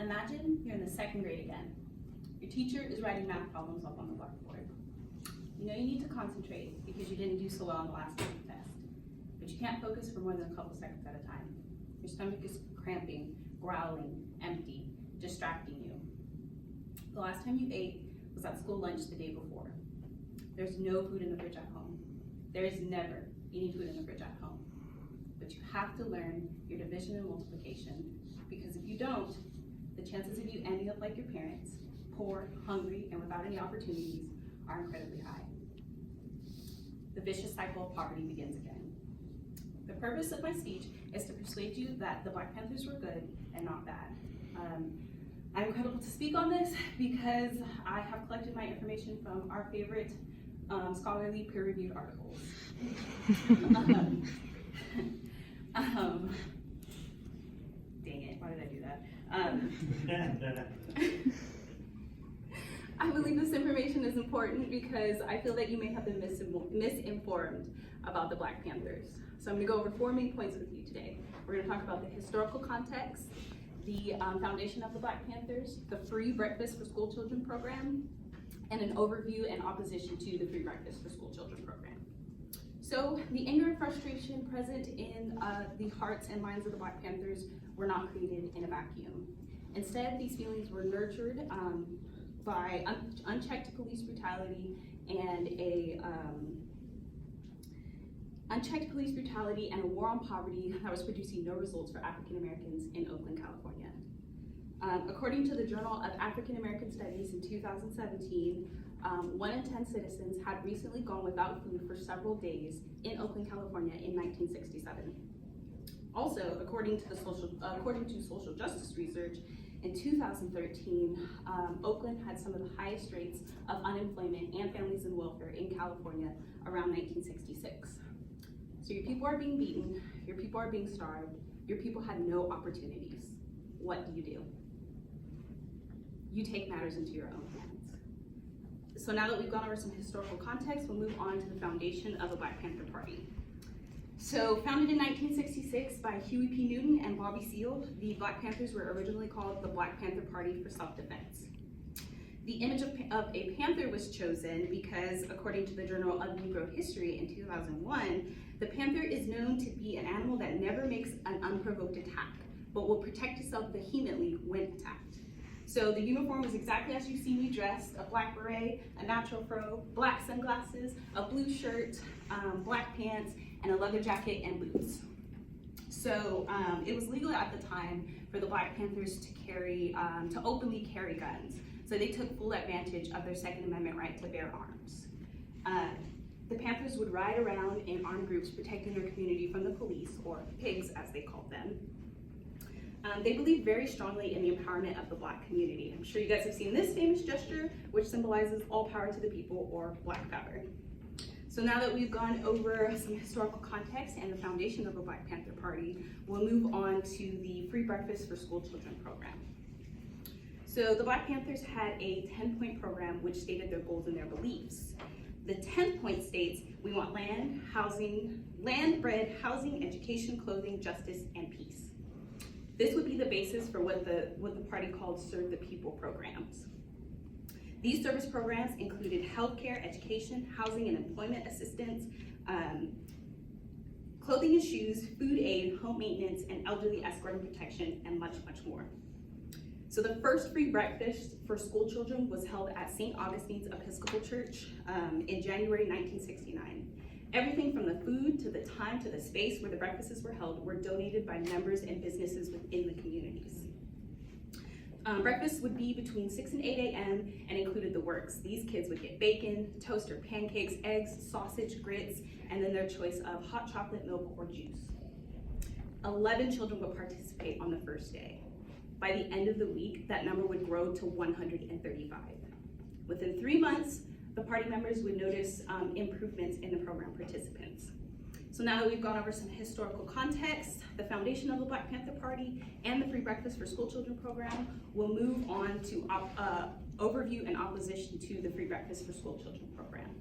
Imagine you're in the second grade again. Your teacher is writing math problems up on the blackboard. You know you need to concentrate because you didn't do so well on the last test, but you can't focus for more than a couple seconds at a time. Your stomach is cramping, growling, empty, distracting you. The last time you ate was at school lunch the day before. There's no food in the fridge at home. There is never any food in the fridge at home. But you have to learn your division and multiplication, because if you don't, the chances of you ending up like your parents, poor, hungry, and without any opportunities, are incredibly high. The vicious cycle of poverty begins again. The purpose of my speech is to persuade you that the Black Panthers were good and not bad. I'm credible to speak on this because I have collected my information from our favorite scholarly peer-reviewed articles. Dang it, why did I do that? I believe this information is important because I feel that you may have been misinformed about the Black Panthers. So I'm gonna go over 4 main points with you today. We're gonna talk about the historical context, the foundation of the Black Panthers, the free breakfast for school children program, and an overview and opposition to the free breakfast for school children program. So the anger and frustration present in the hearts and minds of the Black Panthers were not created in a vacuum. Instead, these feelings were nurtured by unchecked police brutality and a war on poverty that was producing no results for African Americans in Oakland, California. According to the Journal of African American Studies in 2017, 1 in 10 citizens had recently gone without food for several days in Oakland, California in 1967. Also, according to social justice research, in 2013, Oakland had some of the highest rates of unemployment and families in welfare in California around 1966. So your people are being beaten, your people are being starved, your people had no opportunities. What do? You take matters into your own hands. So now that we've gone over some historical context, we'll move on to the foundation of the Black Panther Party. So founded in 1966 by Huey P. Newton and Bobby Seale, the Black Panthers were originally called the Black Panther Party for Self-Defense. The image of a panther was chosen because, according to the Journal of Negro History in 2001, the panther is known to be an animal that never makes an unprovoked attack, but will protect itself vehemently when attacked. So the uniform was exactly as you see me dressed: a black beret, a natural fro, black sunglasses, a blue shirt, black pants, and a leather jacket and boots. So it was legal at the time for the Black Panthers to openly carry guns. So they took full advantage of their Second Amendment right to bear arms. The Panthers would ride around in armed groups protecting their community from the police, or pigs as they called them. They believed very strongly in the empowerment of the Black community. I'm sure you guys have seen this famous gesture, which symbolizes all power to the people, or Black power. So now that we've gone over some historical context and the foundation of the Black Panther Party, we'll move on to the free breakfast for school children program. So the Black Panthers had a 10-point program which stated their goals and their beliefs. The 10th point states, we want land, bread, housing, education, clothing, justice, and peace. This would be the basis for what the party called Serve the People programs. These service programs included healthcare, education, housing and employment assistance, clothing and shoes, food aid, home maintenance, and elderly escort and protection, and much, much more. So the first free breakfast for school children was held at St. Augustine's Episcopal Church in January 1969. Everything from the food to the time to the space where the breakfasts were held were donated by members and businesses within the communities. Breakfast would be between 6 and 8 a.m. and included the works. These kids would get bacon, toast or pancakes, eggs, sausage, grits, and then their choice of hot chocolate, milk, or juice. 11 children would participate on the first day. By the end of the week, that number would grow to 135. Within 3 months, the party members would notice improvements in the program participants. So now that we've gone over some historical context, the foundation of the Black Panther Party, and the free breakfast for school children program, we'll move on to overview and opposition to the free breakfast for school children program.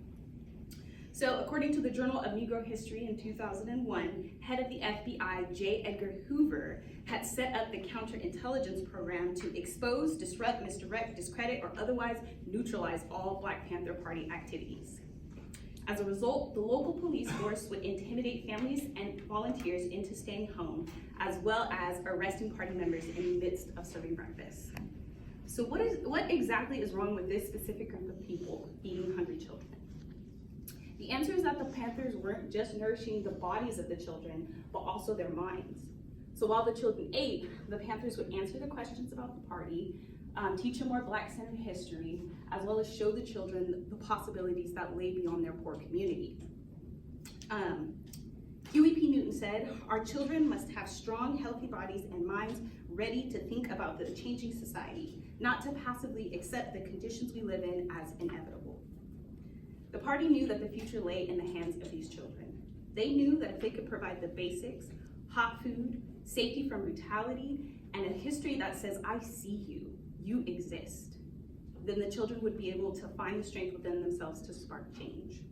So according to the Journal of Negro History in 2001, head of the FBI, J. Edgar Hoover, had set up the counterintelligence program to expose, disrupt, misdirect, discredit, or otherwise neutralize all Black Panther Party activities. As a result, the local police force would intimidate families and volunteers into staying home, as well as arresting party members in the midst of serving breakfast. So what exactly is wrong with this specific group of people feeding hungry children? The answer is that the Panthers weren't just nourishing the bodies of the children, but also their minds. So while the children ate, the Panthers would answer the questions about the party, teach them more Black-centered history, as well as show the children the possibilities that lay beyond their poor community. Huey P. Newton said, "Our children must have strong, healthy bodies and minds ready to think about the changing society, not to passively accept the conditions we live in as inevitable." The party knew that the future lay in the hands of these children. They knew that if they could provide the basics, hot food, safety from brutality, and a history that says, "I see you, you exist," then the children would be able to find the strength within themselves to spark change.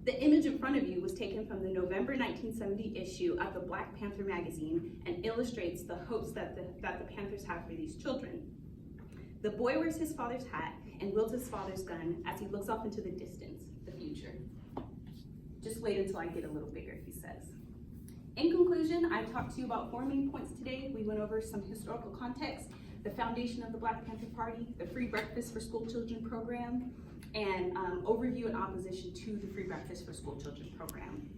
The image in front of you was taken from the November 1970 issue of the Black Panther magazine and illustrates the hopes that the Panthers have for these children. The boy wears his father's hat and wields his father's gun as he looks off into the distance, the future. "Just wait until I get a little bigger," he says. In conclusion, I've talked to you about 4 main points today. We went over some historical context, the foundation of the Black Panther Party, the Free Breakfast for School Children program, and overview and opposition to the Free Breakfast for School Children program.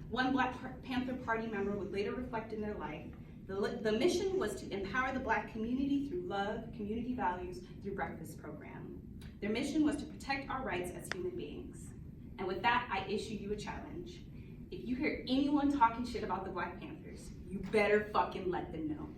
One Black Panther Party member would later reflect in their life, the mission was to empower the Black community through love, community values, through breakfast program. Their mission was to protect our rights as human beings. And with that, I issue you a challenge. If you hear anyone talking shit about the Black Panthers, you better fucking let them know.